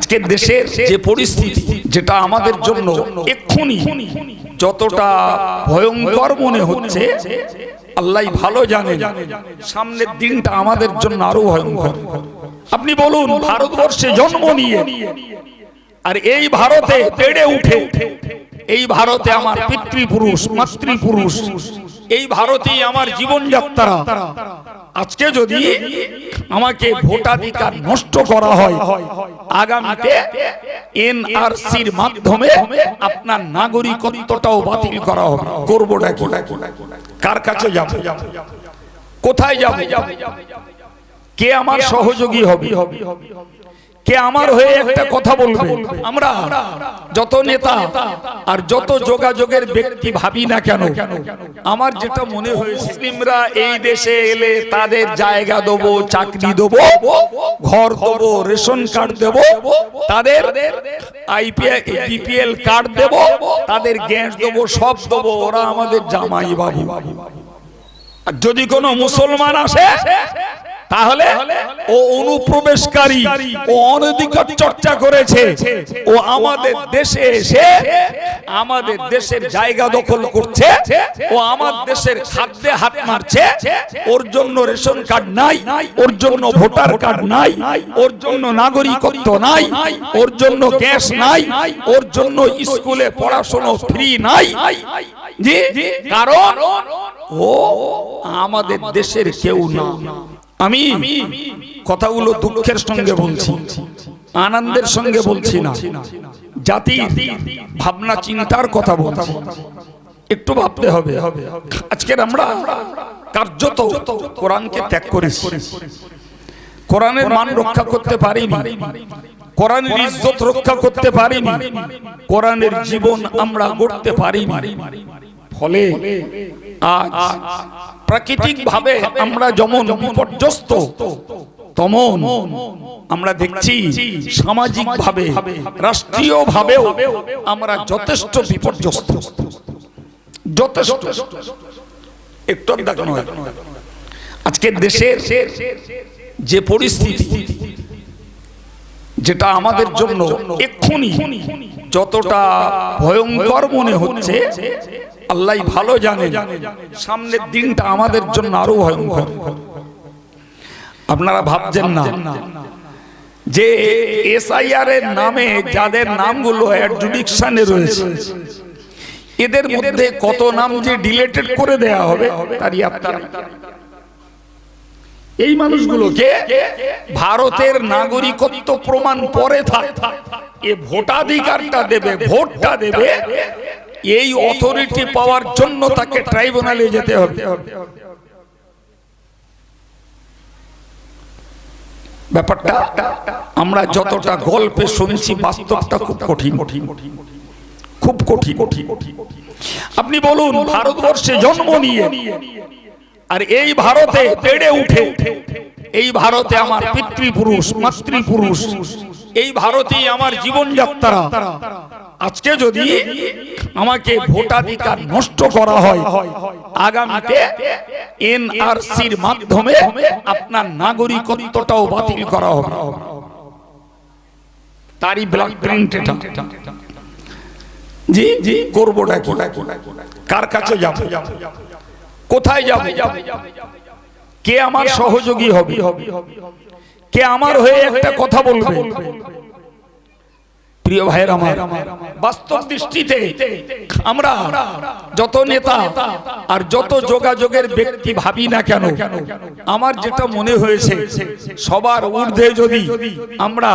আজকের দেশের যে পরিস্থিতি, যেটা আমাদের জন্য এক্ষুনি যতটা ভয়ঙ্কর মনে হচ্ছে, আল্লাহ ভালো জানেন সামনের দিনটা আমাদের জন্য আরো ভয়ঙ্কর। আপনি বলুন, ভারতবর্ষে জন্ম নিয়ে আর এই ভারতে বেড়ে উঠে, এই ভারতে আমার পিতৃপুরুষ মাতৃপুরুষ, এই ভারতেই আমার জীবনযাত্রা, আজকে যদি আমাকে ভোটাধিকার নষ্ট করা হয়, আগামীতে এনআরসির মাধ্যমে আপনার নাগরিকত্বটাও বাতিল করা হবে, করবোটা কি? কার কাছে যাব? কোথায় যাব? কে আমার সহযোগী হবে? কে আমার হয়ে একটা কথা বলবে? আমরা যত নেতা আর যত যোগাযোগের ব্যক্তি ভাবি না কেন, আমার যেটা মনে হয়, মুসলিমরা এই দেশে এলে তাদের জায়গা দেবো, চাকরি দেবো, ঘর দেবো, রেশন কার্ড দেবো, তাদের বিপিএল কার্ড দেবো, তাদের গ্যাস দেবো, সব দেবো, ওরা আমাদের জামাই বাবু। আর যদি কোনো মুসলমান আসে, তাহলে ও অনুপ্রবেশকারী, ও অনধিকার চর্চা করেছে, ও আমাদের দেশে এসে আমাদের দেশের জায়গা দখল করছে, ও আমার দেশের খাদ্যে হাত মারছে, ওর জন্য রেশন কার্ড নাই, ওর জন্য ভোটার কার্ড নাই, ওর জন্য নাগরিকত্ব নাই, ওর জন্য গ্যাস নাই, ওর জন্য স্কুলে পড়াশোনা ফ্রি নাই, জি, কারণ ও আমাদের দেশের কেউ না। আমি কথাগুলো দুঃখের সঙ্গে বলছি, আনন্দের সঙ্গে বলছি না, জাতির ভাবনা চিন্তার কথা বলছি। একটু ভাবতে হবে। আজকের আমরা কার্যত কোরআনকে ত্যাগ করেছি, কোরআনের মান রক্ষা করতে পারিনি, কোরআনের ইজ্জত রক্ষা করতে পারিনি, কোরআনের জীবন আমরা গড়তে পারিনি। ফলে আজ প্রাকৃতিক ভাবে আমরা যেমন বিপর্যস্ত, তেমন আমরা দেখছি সামাজিক ভাবে, রাষ্ট্রীয় ভাবেও আমরা যথেষ্ট বিপর্যস্ত, যথেষ্ট। একটু দেখুন, আজকের দেশের যে পরিস্থিতি, যেটা আমাদের জন্য এক্ষুনি যতটা ভয়ঙ্কর মনে হচ্ছে, আল্লাহ ভালো জানেন সামনের দিনটা আমাদের জন্য আরো ভয়ঙ্কর। আপনারা ভাবছেন না যে এসআইআর এর নামে যাদের নামগুলো অ্যাডজুডিকশনে রয়েছে, এদের মধ্যে কত নাম যে ডিলিটেড করে দেয়া হবে তারই আপনারা, এই মানুষগুলোকে ভারতের নাগরিকত্ব প্রমাণ পরে থাক, এ ভোটাধিকারটা দেবে, ভোটটা দেবে, এই অথরিটি পাওয়ার জন্য তাকে ট্রাইব্যুনালে যেতে হবে। ব্যাপারটা আমরা যতটা গল্পে শুনছি, বাস্তবটা খুব কঠিন, খুব কঠিন। আপনি বলুন, ভারতবর্ষে জন্ম নিয়ে আর এই ভারতে বেড়ে উঠে, এই ভারতে আমার পিতৃপুরুষ মাতৃপুরুষ, এই ভারতেই আমার জীবনযাত্রা, আজকে যদি আমাকে ভোটাধিকার নষ্ট করা হয়, আগামীতে এনআরসির মাধ্যমে আপনার নাগরিকত্বটাও বাতিল করা হবে, তারই ব্ল্যাক প্রিন্ট এটা। জি জি, করবোটা কি? কার কাছে যাব? কোথায় যাব? কে আমার সহযোগী হবে? কে আমার হয়ে একটা কথা বলবে? প্রিয় ভাইয়ের আমার, বাস্তব দৃষ্টিতে আমরা যত নেতা আর যত যোগাযোগের ব্যক্তি ভাবি না কেন, আমার যেটা মনে হয়েছে, সবার ঊর্ধ্বে যদি আমরা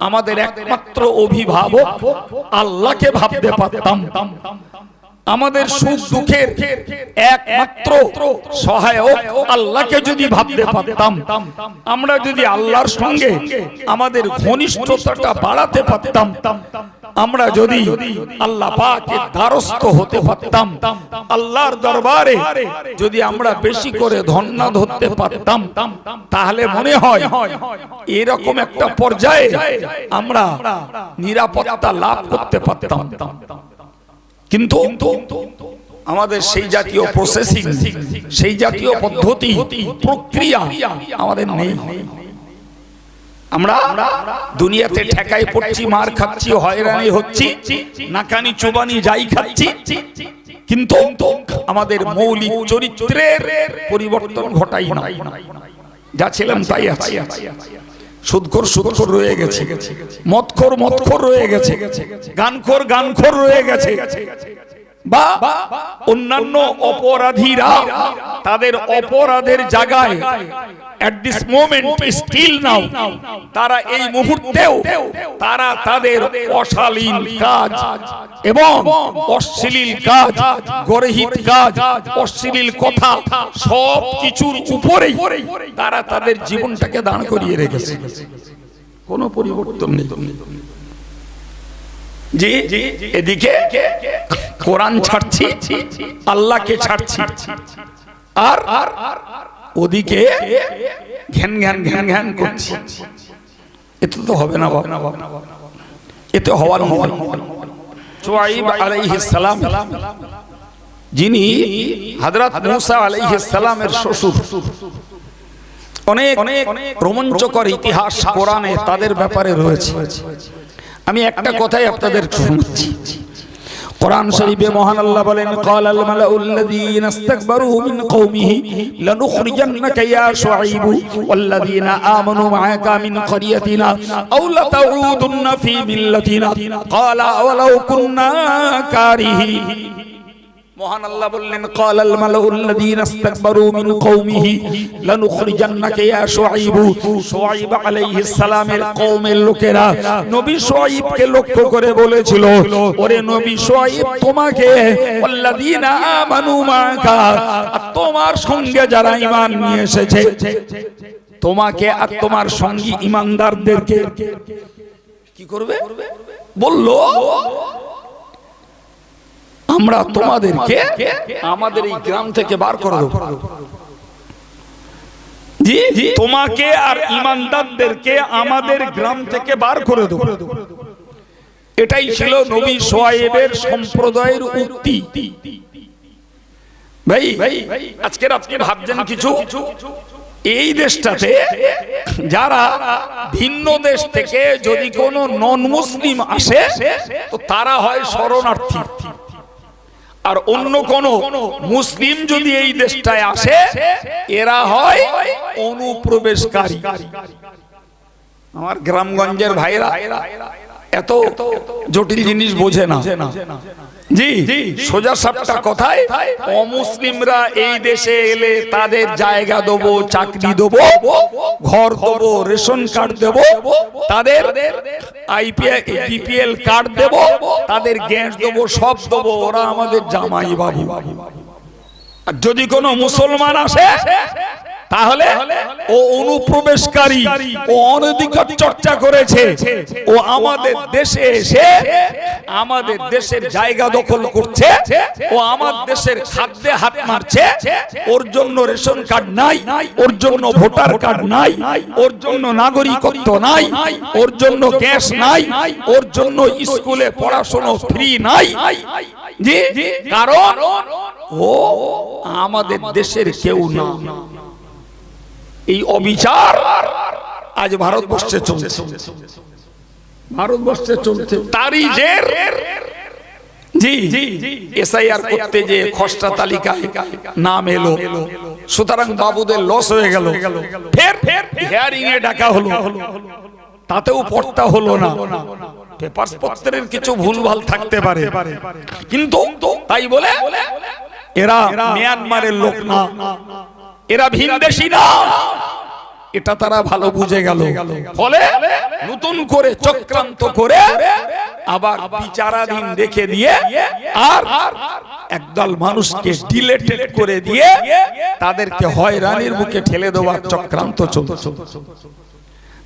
আমাদের একমাত্র অভিভাবক আল্লাহকে ভাবতে পারতাম, আমাদের সুখ দুঃখের একমাত্র সহায়ক আল্লাহকে যদি ভাবতে পারতাম, আমরা যদি আল্লাহর সঙ্গে আমাদের ঘনিষ্ঠতাটা বাড়াতে পারতাম, আমরা যদি আল্লাহ পাকের দ্বারস্থ হতে পারতাম, আল্লাহর দরবারে যদি আমরা বেশি করে ধন্য ধরতে পারতাম, তাহলে মনে হয় এরকম একটা পর্যায়ে আমরা নিরাপত্তা লাভ করতে পারতাম। কিন্তু আমাদের সেই জাতীয় প্রসেসিং, সেই জাতীয় পদ্ধতি, প্রক্রিয়া আমাদের নেই। আমরা দুনিয়াতে ঠেকায় পড়ছি, মার খাচ্ছি, হয়রানি হচ্ছি, নাকানি চোবানি যাই খাচ্ছি, কিন্তু আমাদের মৌলিক চরিত্রের পরিবর্তন ঘটাই না। যা ছিলাম তাই আছে। সুদখোর সুদখোর রয়ে গেছে, মদখোর মদখোর রয়ে গেছে, গানখোর গানখোর রয়ে গেছে, বা অন্যান্য অপরাধীরা তাদের অপরাধের জায়গায় at this moment still now তারা এই মুহূর্তেও তারা তাদের অশালীন কাজ এবং অশ্লীল কাজ, গর্হিত কাজ, অশ্লীল কথা সব কিছুর উপরেই তারা তাদের জীবনটাকে দাঁড় করিয়ে রেখেছে। কোনো পরিবর্তন নেই। জি, এদিকে কোরআন ছাড়ছি, আল্লাহকে ছাড়ছি, আর ওদিকে ঘ্যান ঘ্যান ঘ্যান ঘ্যান করছি। এতে তো হবে না বাবা, এতে হওয়ার নয়। শুআয়ব আলাইহিস সালাম, যিনি হযরত মুসা আলাইহিস সালামের শ্বশুর, অনেক রোমাঞ্চকর ইতিহাস কোরআনে তাদের ব্যাপারে রয়েছে। আমি একটা কথাই আপনাদের শোনাচ্ছি। কোরআন শরীফে মহান আল্লাহ বলেন, ক্বালাল মালাউল্লাযীনা ইসতাকবারু মিন কওমিহি লানুখরিজান্নাকা ইয়া শুআইবু ওয়াল্লাযীনা আমানু মা'আকা মিন ক্বরিয়াতিনা আও লাতাউদুন্না ফী মিল্লাতিনা ক্বালা আওয়ালাউ কুন্না কারিহিন। মহান আল্লাহ বললেন, ক্বালাল মালাউল্লাযীনা ইসতাকবারু মিন কওমিহি লানুখরিজান্নাকা ইয়া শুআইবু। শুআইব আলাইহিস সালামের কওমের লোকেরা নবী শুআইবকে লক্ষ্য করে বলেছিল, ওরে নবী শুআইব, তোমাকে ওয়াল্লাযীনা আমানু মা'আকা, তোমার সঙ্গে যারা ঈমান নিয়ে এসেছে, তোমাকে আর তোমার সঙ্গী ঈমানদারদেরকে কি করবে? বলল, আমরা তোমাদেরকে আমাদের এই গ্রাম থেকে বার করে দেব। জি, তোমাকে আর ঈমানদারদেরকে আমাদের গ্রাম থেকে বার করে দেব। এটাই ছিল নবী শুআইবের সম্প্রদায়ের উক্তি। ভাই, আজকের আপনি ভাবছেন কিছু, এই দেশটাতে যারা ভিন্ন দেশ থেকে যদি কোনো নন মুসলিম আসে তো তারা হয় শরণার্থী, আর অন্য কোন মুসলিম যদি এই দেশটায় আসে এরা হয় অনুপ্রবেশকারী। আমার গ্রামগঞ্জের ভাইরা এত জটিল জিনিস বোঝে না। জি, সোজা সাপটা কথায়, অমুসলিমরা এই দেশে এলে তাদের জায়গা দেবো, চাকরি দেবো, ঘর দেবো, রেশন কার্ড দেবো, তাদের বিপিএল কার্ড দেবো, তাদের গ্যাস দেবো, সব দেবো, ওরা আমাদের জামাই বাবু। আর যদি কোনো মুসলমান আসে তাহলে ও অনুপ্রবেশকারী, ও অনধিকার চর্চা করেছে, ও আমাদের দেশে এসে আমাদের দেশের জায়গা দখল করছে, ও আমার দেশের খাদ্যে হাত মারছে। ওর জন্য রেশন কার্ড নাই, ওর জন্য ভোটার কার্ড নাই, ওর জন্য নাগরিকত্ব নাই, ওর জন্য গ্যাস নাই, ওর জন্য স্কুলে পড়াশোনা ফ্রি নাই। জি, কারণ ও আমাদের দেশের কেউ না। এই অবিচার আজ ভারতবর্ষে চলছে, ভারতবর্ষে চলছে। তারই জের জি এসআইআর করতে যে খসড়া তালিকায় নাম এলো, সুতরাং বাবুদের লস হয়ে গেল। ফের হিয়ারিং এ ডাকা হলো, তাতেও পড়তা হলো না। পেপারস পত্রের কিছু ভুলভাল থাকতে পারে, কিন্তু তাই বলে এরা মিয়ানমারের লোক না, এরা ভিনদেশী না, এটা তারা ভালো বুঝে গেল। ফলে নতুন করে চক্রান্ত করে আবার বিচারাধীন রেখে দিয়ে আর একদল মানুষকে ডিলেটেড করে দিয়ে তাদেরকে হয়রানির মুখে ঠেলে দেওয়ার চক্রান্ত চলছে।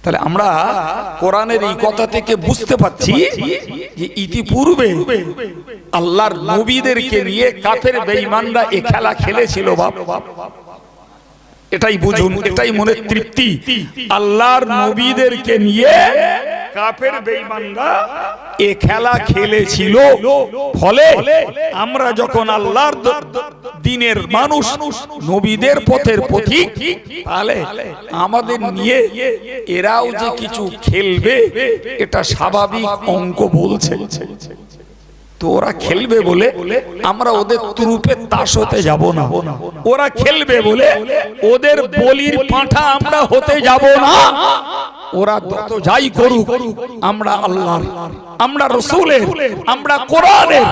তাহলে আমরা কোরআনের এই কথা থেকে বুঝতে পারছি যে ইতিপূর্বে আল্লাহর নবীদেরকে নিয়ে কাফের বেঈমানরা এই খেলা খেলেছিল। বাপ, এটাই বুঝুন, এটাই মনের তৃপ্তি। আল্লাহর নবীদেরকে নিয়ে কাফের বেঈমানরা এ খেলা খেলেছিল। ফলে আমরা যখন আল্লাহর দ্বীনের মানুষ, নবীদের পথের পথিক, তাহলে আমাদের নিয়ে এরাও যে কিছু খেলবে এটা স্বাভাবিক অঙ্ক বলছে। তো ওরা খেলবে বলে আমরা ওদের তুরুপে তাস হতে যাব না। ওরা খেলবে বলে ওদের বলির পাঁঠা আমরা হতে যাব না। ওরা যত যাই করুক, আমরা আল্লাহর, আমরা রাসূলের, আমরা কোরআনের,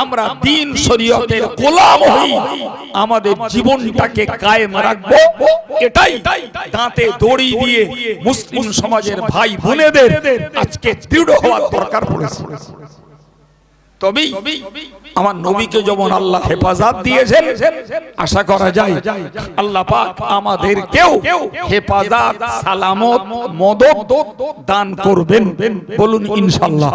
আমরা দ্বীন শরীয়তের গোলাম হই। আমাদের জীবনটাকে কায়েম রাখবো। এটাই দাঁতে দড়ি দিয়ে মুসলিম সমাজের ভাই বোনেদের আজকে দৃঢ় হওয়ার দরকার পড়েছে। তবেই আমার নবীকে যেমন আল্লাহ হেফাজত দিয়েছেন, আশা করা যায় আল্লাহ পাক আমাদেরকেও হেফাজত, সালামত, মদদ দান করবেন। বলুন ইনশাআল্লাহ।